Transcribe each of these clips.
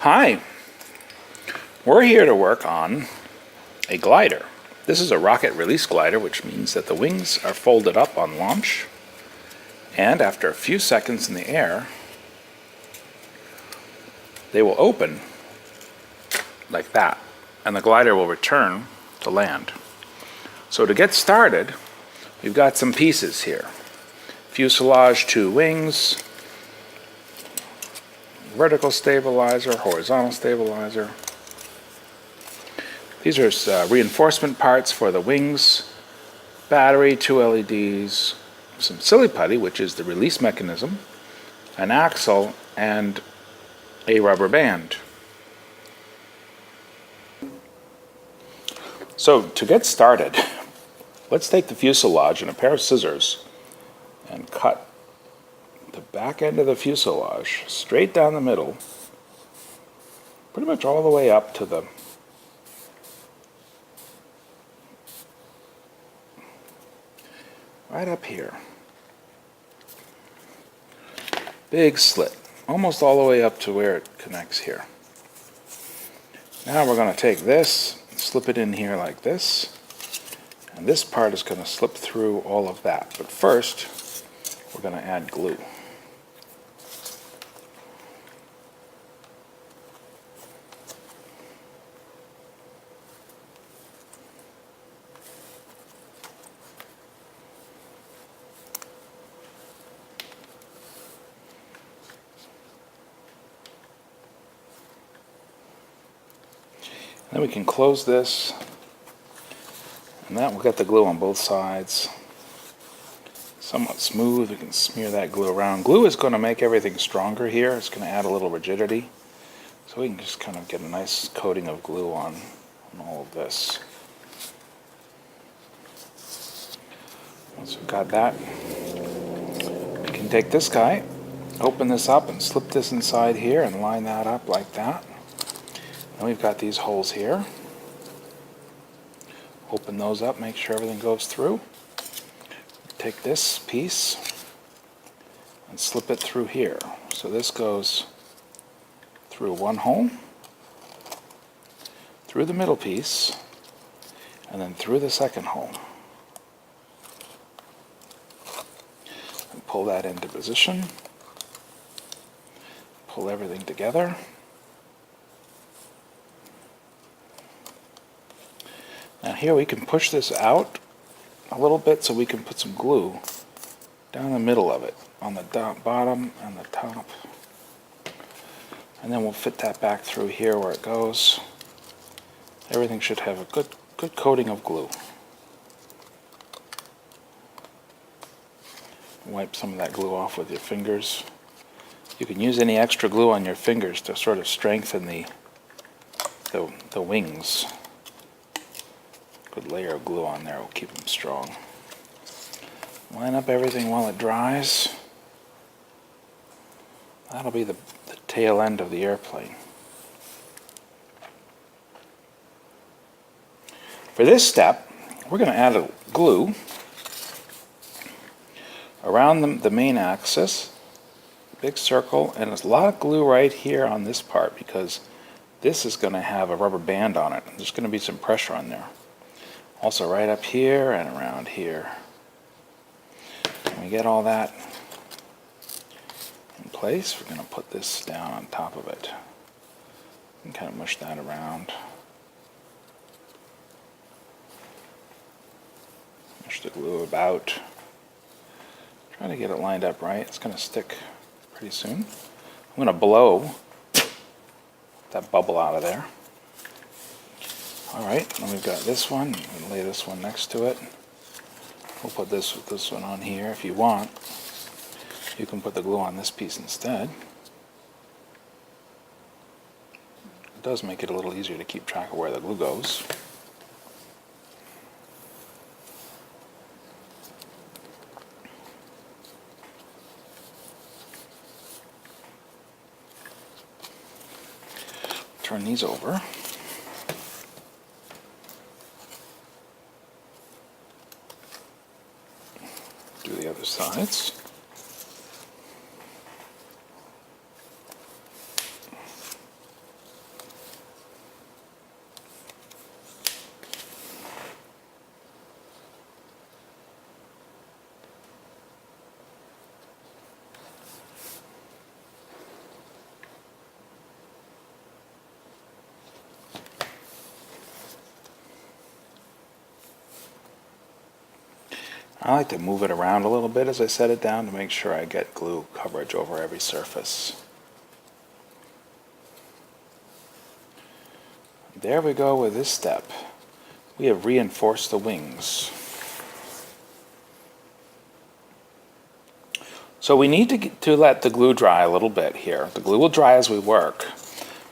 Hi, we're here to work on a glider. This is a rocket release glider, which means that the wings are folded up on launch, and after a few seconds in the air, they will open like that, and the glider will return to land. So to get started, we've got some pieces here. Fuselage, 2 wings, vertical stabilizer, horizontal stabilizer. These are reinforcement parts for the wings, battery, 2 LEDs, some silly putty, which is the release mechanism, an axle, and a rubber band. So to get started, let's take the fuselage and a pair of scissors and cut the back end of the fuselage straight down the middle, pretty much all the way up to the right up here. Big slit, almost all the way up to where it connects here. Now we're going to take this, slip it in here like this, and this part is going to slip through all of that. But first, we're going to add glue. Then we can close this, and that will get the glue on both sides. Somewhat smooth, we can smear that glue around. Glue is going to make everything stronger here. It's going to add a little rigidity. So we can just kind of get a nice coating of glue on all of this. Once we've got that, we can take this guy, open this up and slip this inside here and line that up like that. Then we've got these holes here. Open those up, make sure everything goes through. Take this piece and slip it through here. So this goes through one hole, through the middle piece, and then through the second hole. And pull that into position. Pull everything together. Now here we can push this out a little bit so we can put some glue down the middle of it, on the bottom and the top. And then we'll fit that back through here where it goes. Everything should have a good coating of glue. Wipe some of that glue off with your fingers. You can use any extra glue on your fingers to sort of strengthen the wings. Good layer of glue on there will keep them strong. Line up everything while it dries. That'll be the tail end of the airplane. For this step, we're going to add a glue around the main axis, big circle, and there's a lot of glue right here on this part because this is going to have a rubber band on it. There's going to be some pressure on there. Also right up here and around here. When we get all that in place, we're going to put this down on top of it and kind of mush that around. Mush the glue about. Try to get it lined up right. It's going to stick pretty soon. I'm going to blow that bubble out of there. Alright, then we've got this one. You can lay this one next to it. We'll put this one on here if you want. You can put the glue on this piece instead. It does make it a little easier to keep track of where the glue goes. Turn these over. Do the other sides. I like to move it around a little bit as I set it down to make sure I get glue coverage over every surface. There we go with this step. We have reinforced the wings. So we need to let the glue dry a little bit here. The glue will dry as we work,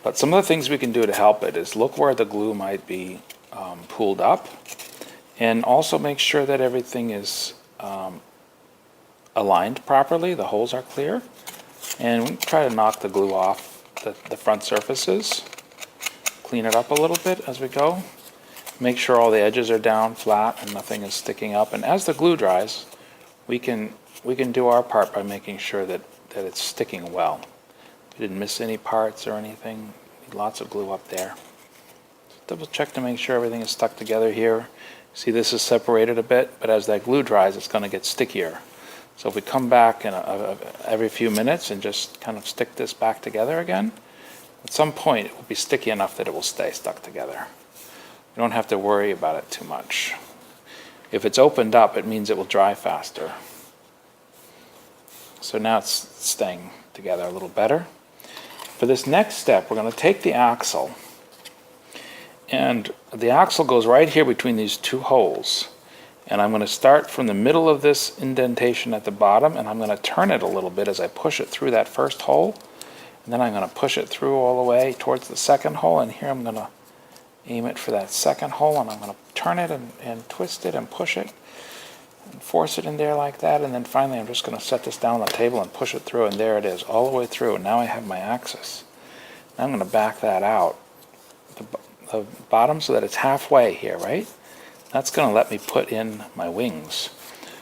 but some of the things we can do to help it is look where the glue might be pooled up, and also make sure that everything is aligned properly, the holes are clear, and we try to knock the glue off the front surfaces. Clean it up a little bit as we go. Make sure all the edges are down flat and nothing is sticking up. And as the glue dries, we can do our part by making sure that it's sticking well. We didn't miss any parts or anything. Lots of glue up there. Double check to make sure everything is stuck together here. See, this is separated a bit, but as that glue dries, it's going to get stickier. So if we come back in every few minutes and just kind of stick this back together again, at some point it will be sticky enough that it will stay stuck together. You don't have to worry about it too much. If it's opened up, it means it will dry faster. So now it's staying together a little better. For this next step, we're going to take the axle, and the axle goes right here between these two holes. And I'm going to start from the middle of this indentation at the bottom, and I'm going to turn it a little bit as I push it through that first hole. And then I'm going to push it through all the way towards the second hole, and here I'm going to aim it for that second hole, and I'm going to turn it and twist it and push it and force it in there like that. And then finally I'm just going to set this down on the table and push it through, and there it is all the way through. And now I have my axis. Now I'm going to back that out the bottom so that it's halfway here, right? That's going to let me put in my wings.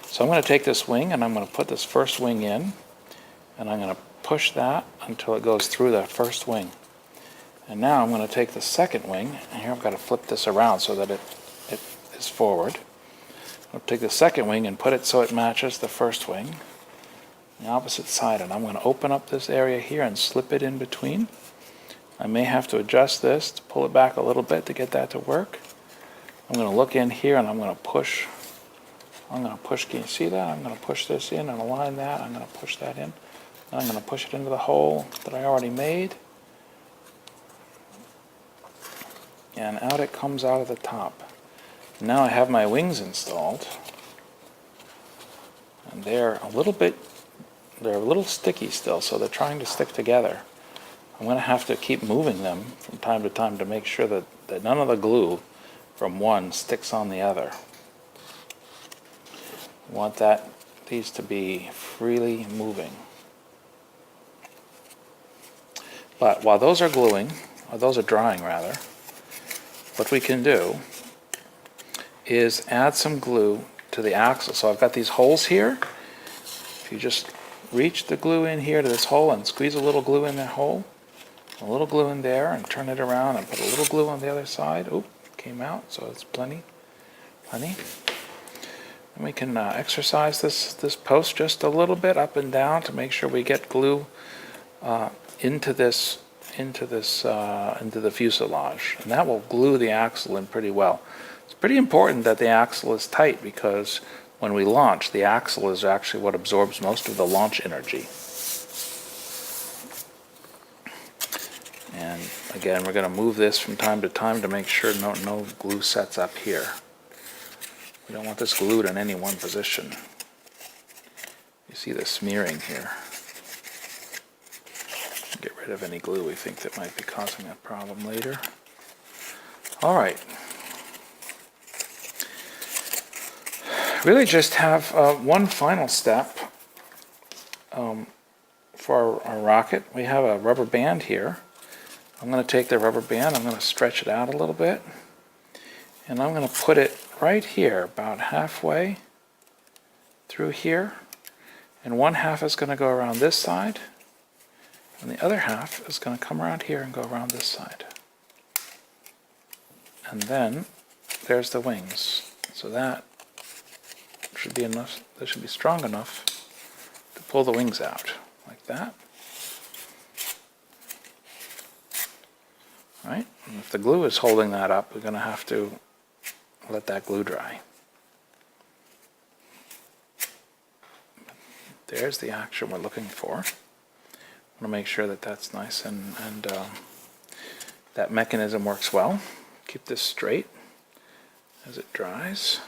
So I'm going to take this wing and I'm going to put this first wing in, and I'm going to push that until it goes through the first wing. And now I'm going to take the second wing, and here I've got to flip this around so that it is forward. I'll take the second wing and put it so it matches the first wing, the opposite side, and I'm going to open up this area here and slip it in between. I may have to adjust this to pull it back a little bit to get that to work. I'm going to look in here and I'm going to push. Can you see that? I'm going to push this in and align that. I'm going to push that in. I'm going to push it into the hole that I already made. And out it comes out of the top. Now I have my wings installed. And they're a little sticky still, so they're trying to stick together. I'm going to have to keep moving them from time to time to make sure that none of the glue from one sticks on the other. I want these to be freely moving. But while those are drying rather, what we can do is add some glue to the axle. So I've got these holes here. If you just reach the glue in here to this hole and squeeze a little glue in that hole, a little glue in there, and turn it around and put a little glue on the other side. Oop, came out, so it's plenty. And we can exercise this post just a little bit up and down to make sure we get glue into the fuselage, and that will glue the axle in pretty well. It's pretty important that the axle is tight, because when we launch, the axle is actually what absorbs most of the launch energy. And again, we're going to move this from time to time to make sure no glue sets up here. We don't want this glued in any one position. You see the smearing here. Get rid of any glue we think that might be causing that problem later. All right. Really just have one final step for our rocket. We have a rubber band here. I'm going to take the rubber band, I'm going to stretch it out a little bit, and I'm going to put it right here, about halfway through here, and one half is going to go around this side, and the other half is going to come around here and go around this side. And then there's the wings. So that should be enough, that should be strong enough to pull the wings out, like that. Right? And if the glue is holding that up, we're going to have to let that glue dry. There's the action we're looking for. I want to make sure that that's nice and that mechanism works well. Keep this straight as it dries.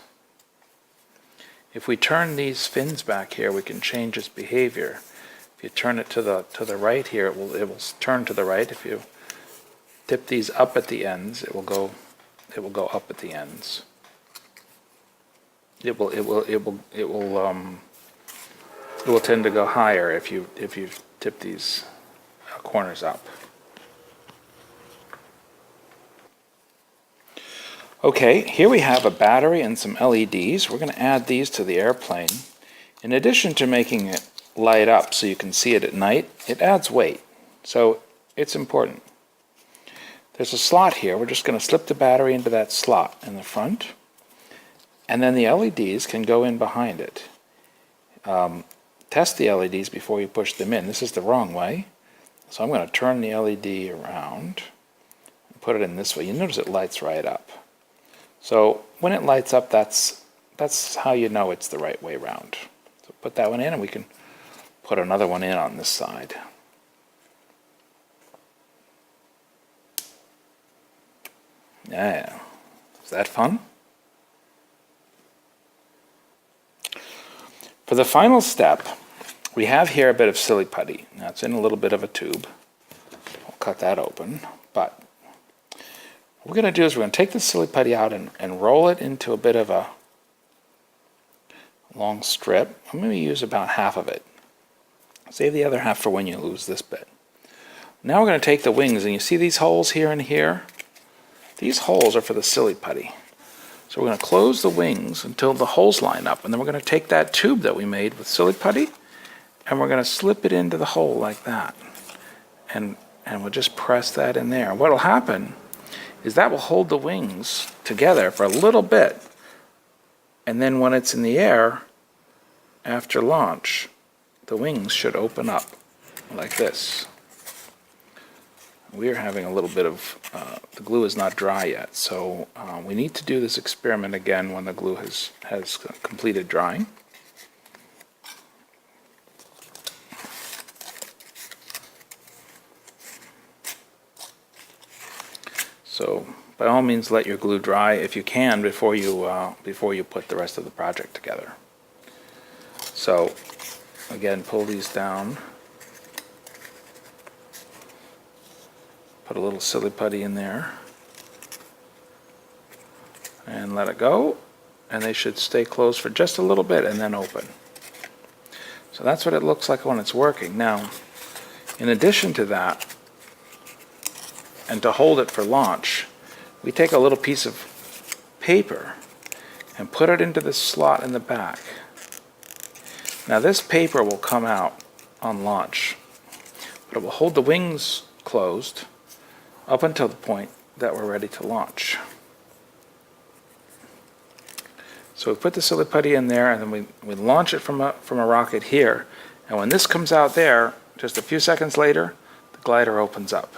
If we turn these fins back here, we can change its behavior. If you turn it to the right here, it will turn to the right. If you tip these up at the ends, it will go up at the ends. It will tend to go higher if you tip these corners up. Okay, here we have a battery and some LEDs. We're going to add these to the airplane. In addition to making it light up so you can see it at night, it adds weight. So it's important. There's a slot here. We're just going to slip the battery into that slot in the front. And then the LEDs can go in behind it. Test the LEDs before you push them in. This is the wrong way. So I'm going to turn the LED around and put it in this way. You notice it lights right up. So when it lights up, that's how you know it's the right way around. So put that one in, and we can put another one in on this side. Yeah, is that fun? For the final step, we have here a bit of silly putty. Now it's in a little bit of a tube. I'll cut that open, but what we're going to do is we're going to take the silly putty out and roll it into a bit of a long strip. I'm going to use about half of it. Save the other half for when you lose this bit. Now we're going to take the wings, and you see these holes here and here? These holes are for the silly putty. So we're going to close the wings until the holes line up, and then we're going to take that tube that we made with silly putty, and we're going to slip it into the hole like that. And we'll just press that in there. What will happen is that will hold the wings together for a little bit, and then when it's in the air, after launch, the wings should open up like this. We are having a little bit of, the glue is not dry yet, so we need to do this experiment again when the glue has completed drying. So by all means, let your glue dry if you can before you put the rest of the project together. So again, pull these down. Put a little silly putty in there. And let it go. And they should stay closed for just a little bit and then open. So that's what it looks like when it's working. Now, in addition to that, and to hold it for launch, we take a little piece of paper and put it into the slot in the back. Now this paper will come out on launch, but it will hold the wings closed up until the point that we're ready to launch. So we put the silly putty in there, and then we launch it from a rocket here, and when this comes out there, just a few seconds later, the glider opens up.